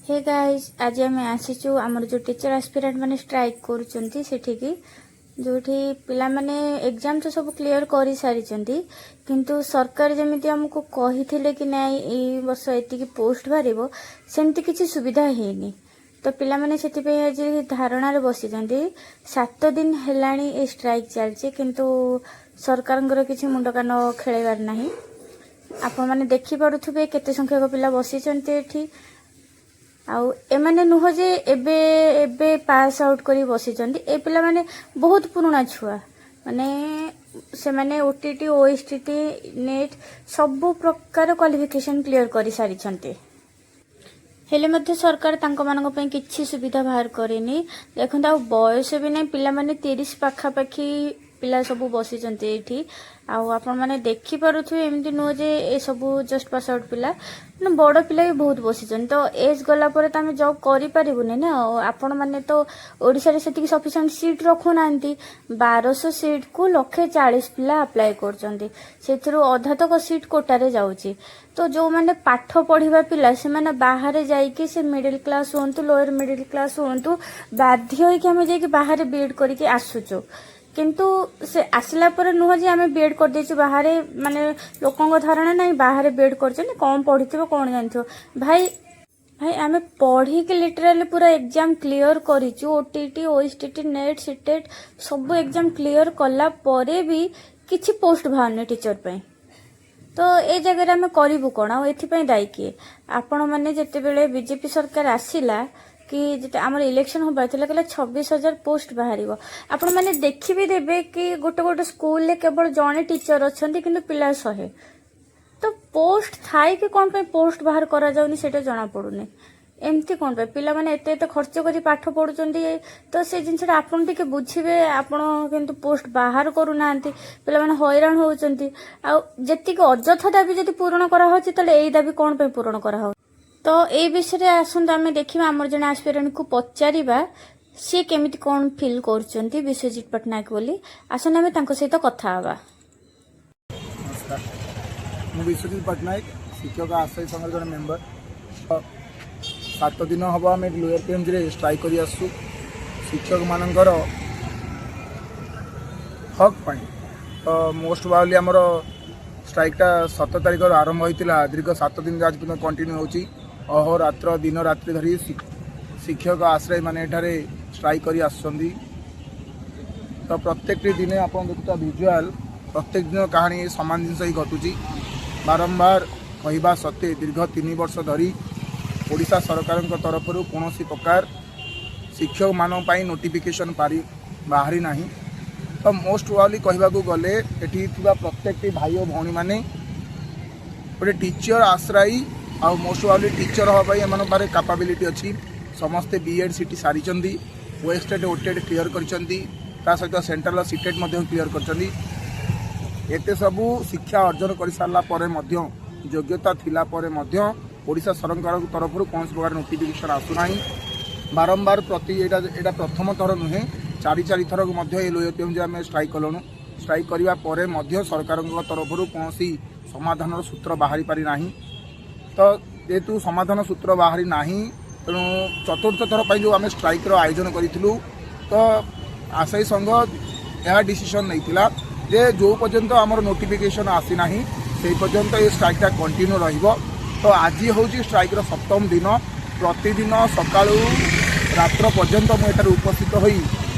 Hey guys, आज आम आसीचु आमर जो टीचर एस्पिरेंट माने स्ट्राइक करूचंती सेठिकी जोठी पिला माने एग्जाम तो सब क्लियर करी सारी चंती किंतु सरकार जेमिति हमको कहिथिले कि नै ए वर्ष एति की पोस्ट भरिबो सेमति किछि सुविधा हेनी। तो पिला माने सेति पे आज धारणा रे बसी चंती 7 दिन हेलाणी ए स्ट्राइक चलचे किंतु सरकारंगर किछि मुंड कान खेलेबार नाही। आपण माने देखि पडुथबे केते संख्यक पिला बसी चंती एठी आउ एमाने नुह जे एबे एबे पास आउट करी बसी चंदी ए पिला माने बहुत पुराना छुआ माने से माने ओटीटी ओएसटीटी नेट सब प्रकार क्वालिफिकेशन क्लियर करी सारी चंती हेले मध्य सरकार तांको मानक पई किछि सुविधा बाहर करेनी। देखंत आ बयस भी नै पिला माने 30 पाखा पाखी पिला सब बसी चंती एठी आउ आपण माने देखि पारुथु एमति नो जे ए सब जस्ट पास आउट पिला न बड़ पिला भी बहुत बसी चंती। तो एज गला परे त हम जॉब करि परिबुने ना आपण माने तो ओडिसा रे सेति सफिशिएंट सीट रखु नांती 1200 सीट को 140 पिला अप्लाई करचंती सेथरो अधा तक सीट कोटा रे जाउची। तो जो माने पाठ पढ़िबा पिला से माने बाहर जाइके से मिडिल क्लास होंतु लोअर मिडिल क्लास होंतु बाध्य होई कि हम जाइके बाहर बीएड करिके आसुचो किंतु से आसला पर नुह जे आमे बीएड कर देछु बाहर माने लोकंग धारणा नाही बाहर बीएड करछन कम पढ़िथिबो कोन जानथिबो भाई भाई आमे पढ़ी के लिटरली पूरा एग्जाम क्लियर करिछु ओटीटी ओएसटीटी नेट सीटेट सब एग्जाम क्लियर कला परे भी किछि पोस्ट बाहरने टीचर पे। तो ए जगह आमे करिबु कोन आ एथि पई दायी किए आपण माने जते बेले बीजेपी सरकार आसिला कि जते आमर इलेक्शन होबा थिला कहला 26,000 पोस्ट बाहरिबो आपण माने देखि भी देबे कि गोटे गोटे स्कूल ले केवल जने टीचर अछंती किंतु पिला 100 तो पोस्ट थाई कि कोन पे पोस्ट बाहर करा जाउनी सेटा जाना पडुने एमती कोन पे पिला माने एते एते खर्च करी पाठ पढुचंदी। तो से जिनसटा आपण टिके बुझिबे आपण किंतु पोस्ट बाहर करू नांती पिला माने हैरान होउचंती आ जेति के अजथा दाबी जति पूर्ण करा होची तले एई दाबी कोन पे पूर्ण करा हो। तो ए विषय आसंत आमे देखिबा हमर जने एस्पिरेंट को पचारिबा से केमिति कोन फील करचंती विश्वजीत पटनायक बोली आसन आमे तांको सहित कथा हबा। नमस्कार, मु विश्वजीत पटनायक शिक्षक आश्रय संघ जन मेंबर 7 दिन हम आम लोअर पीएमजी रे स्ट्राइक करी आसु शिक्षक मानकर हक पाई। तो मोस्ट प्रोबेबली आमर स्ट्राइकटा 7 तारिख आरंभ होता दीर्घ 7 दिन आज पर्यटन कंटिन्यू होची अहोरात्र दिन रात्रि धरी शिक्षक आश्रय माने एठारे स्ट्राइक करी आसुछंदी। तो प्रत्येक दिन आप देखुता विजुआल प्रत्येक दिन कहानी सामान जिनस ही घटुची बारंबार कहवा सत्वे दीर्घ 3 वर्ष धरी ओडिशा सरकार तरफ कौन प्रकार शिक्षक मान नोटिफिकेशन बाहरी ना। तो मोस्ट प्रोबेबली कहवाक गले एठी प्रत्येक भाई और भौणी मैंने गोटे टीचर आश्रयी आ मोस्ट प्रोबेबली टीचर हाँपाई एम पारे कैपेबिलिटी अच्छी समस्ते बीएड सीटी सारी ओएसटेट ओटेट क्लियर कर सहित सेंट्रल सीटेट क्लियर कर सबू शिक्षा अर्जन कर सारापर योग्यता थिला परे ओडिशा सरकार तरफ कौन प्रकार नोटिफिकेशन आसुना बारंबार प्रति एटा प्रथम थर नुहे 4 थर लोअर पीएमजी आम स्ट्राइक कलुँ स्ट्राइक करने सरकार तरफ कौन समाधान सूत्र बाहरी पारि ना। तो जेहेतु समाधान सूत्र बाहरी ना तेणु चतुर्थ थर पर जो आम स्ट्राइक आयोजन करूँ तो आशायी संघ यह डिसीजन नहीं जे जो पर्यंत आमर नोटिफिकेशन आसीना से पर्यंत ये स्ट्राइकटा कंटिन्यू रहिबो। तो आज हूँ स्ट्राइक 7म दिन प्रतिदिन सका रात्र पर्यंत मुझे उपस्थित हो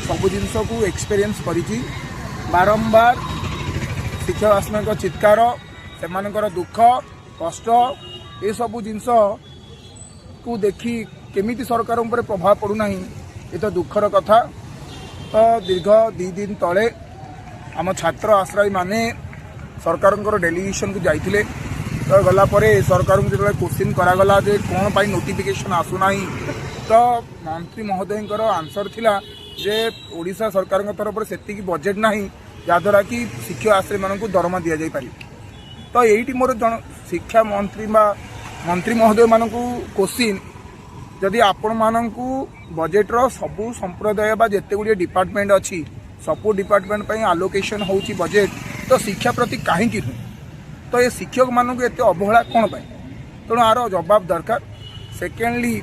सब जिनस को एक्सपीरियंस करी बारंबार शिक्षक आश्रय चित्कार से दुख कष्ट ये सब जिनस को देखी केमिति सरकार उपर प्रभाव पड़ूना ये तो दुखर कथा। तो दीर्घ 2 दिन तले आम छात्र आश्रय माने सरकार डेलीगेशन को जाइए तो गला परे सरकार को जो क्वेश्चन करागला जे कौन पाई नोटिफिकेशन आसुना तो मंत्री महोदय आंसर थिला जे ओडिशा सरकार तरफ से बजेट ना जहाद्वारा कि शिक्षक आश्रय मान को दरमा दि जाए। तो यही मोर जन शिक्षा मंत्री मंत्री महोदय मान क्वेश्चन जदि आपण मानू बजेट्र सबू संप्रदाय जिते गुड़िया डिपार्टमेंट अच्छी सबू डिपार्टमेंट आलोकेशन होची बजेट तो शिक्षा प्रति कहीं नुहे तो ये शिक्षक मानक एत अवहेला कौन पाई तेणु आर जवाब दरकार। सेकेंडली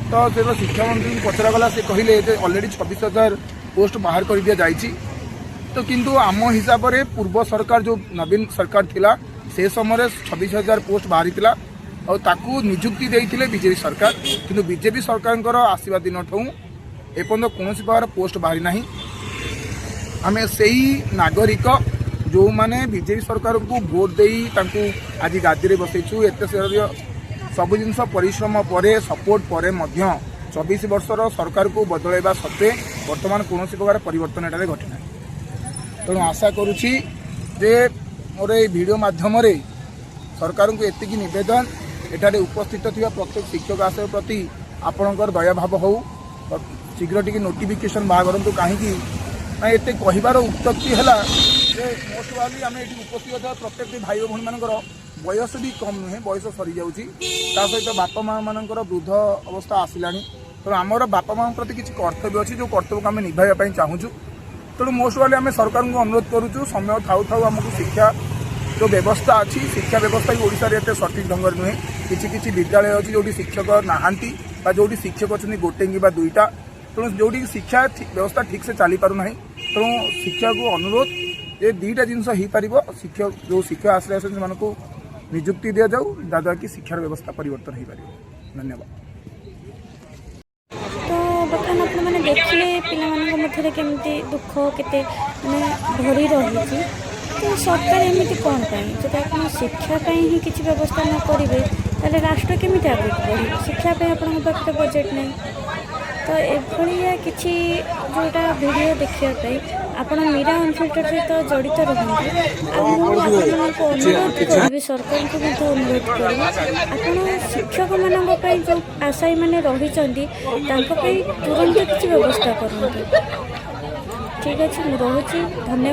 तो से शिक्षा मंत्री को पचरागला से कहले ऑलरेडी 26,000 पोस्ट बाहर कर दिया जाइए। तो किंतु आम हिसाब से पूर्व सरकार जो नवीन सरकार थिला से समय 26,000 पोस्ट बाहरी थिला और ताकू निजुक्ति देइथिले बीजेपी सरकार, किंतु बीजेपी सरकार आसवा दिन एपर्तंत कौन प्रकार पोस्ट बाहरी ना। आम से नागरिक जो मैंने बीजेपी सरकार को भोट दे आज गादी बसईचु एत सब जिन परिश्रम पर सपोर्ट पर 24 वर्षर सरकार को बदलैवा सत्वे बर्तमान कौन प्रकार परिवर्तन एटारे घटिना। तेणु आशा करुच्ची जे मोर ये वीडियो माध्यम सरकार को एतिकी निवेदन एठारे उपस्थित थिबा प्रत्येक शिक्षक आश्रय प्रति आपणकर दयाभाव हो शीघ्र टी नोटिफिकेशन बाहर करूँ कहीं एत कहबार उत्पत्ति है मोस्ट वाली आम ये उपस्थित प्रत्येक भाई भौणी मान बयस भी कम नुहे बयस सरी जाऊँगी सहित बापा माँ मान वृद्ध अवस्था आसला तेणु आमर बापा माँ प्रति किसी कर्तव्य अच्छी जो कर्तव्य को आम निभाइबा चाहूँ। तेणु मोस्ट वाली आम सरकार को अनुरोध करुचु समय थाऊ थाऊ आमको शिक्षा जो व्यवस्था अच्छी शिक्षा व्यवस्था भी ओडिशा रे एते सठिक ढंग नुहे किसी विद्यालय अच्छी जो शिक्षक नहांती जो शिक्षक अच्छे गोटे कि दुईटा तेणु जो शिक्षा व्यवस्था ठीक से चली पारना तेणु शिक्षा को अनुरोध ये दुईटा जिनस हो पार शिक्षक जो शिक्षक आश्रय से निजुक्ति दि जाऊ जहाँद्वारा कि शिक्षार व्यवस्था परिवर्तन हो पार। धन्यवाद। तो बर्तमान आपने देखिए पिलाମାନଙ୍କ मध्य केमती दुख केते भरी रही तो सरकार एमती कौन जब आप शिक्षा ही किसी व्यवस्था न करेंगे ताले राष्ट्र केमी आगे बढ़ शिक्षा आप बजेट नहीं तो एभलिया किसी जोटा वीडियो देखापी आप मीरा अनफिल्टर सहित जड़ित रहते अनुरोध करी सरकार को अनुरोध करी आप शिक्षक मान जो आशायी मैंने रही तुरंत किसी व्यवस्था करूँ। ठीक अच्छे मुझे धन्यवाद।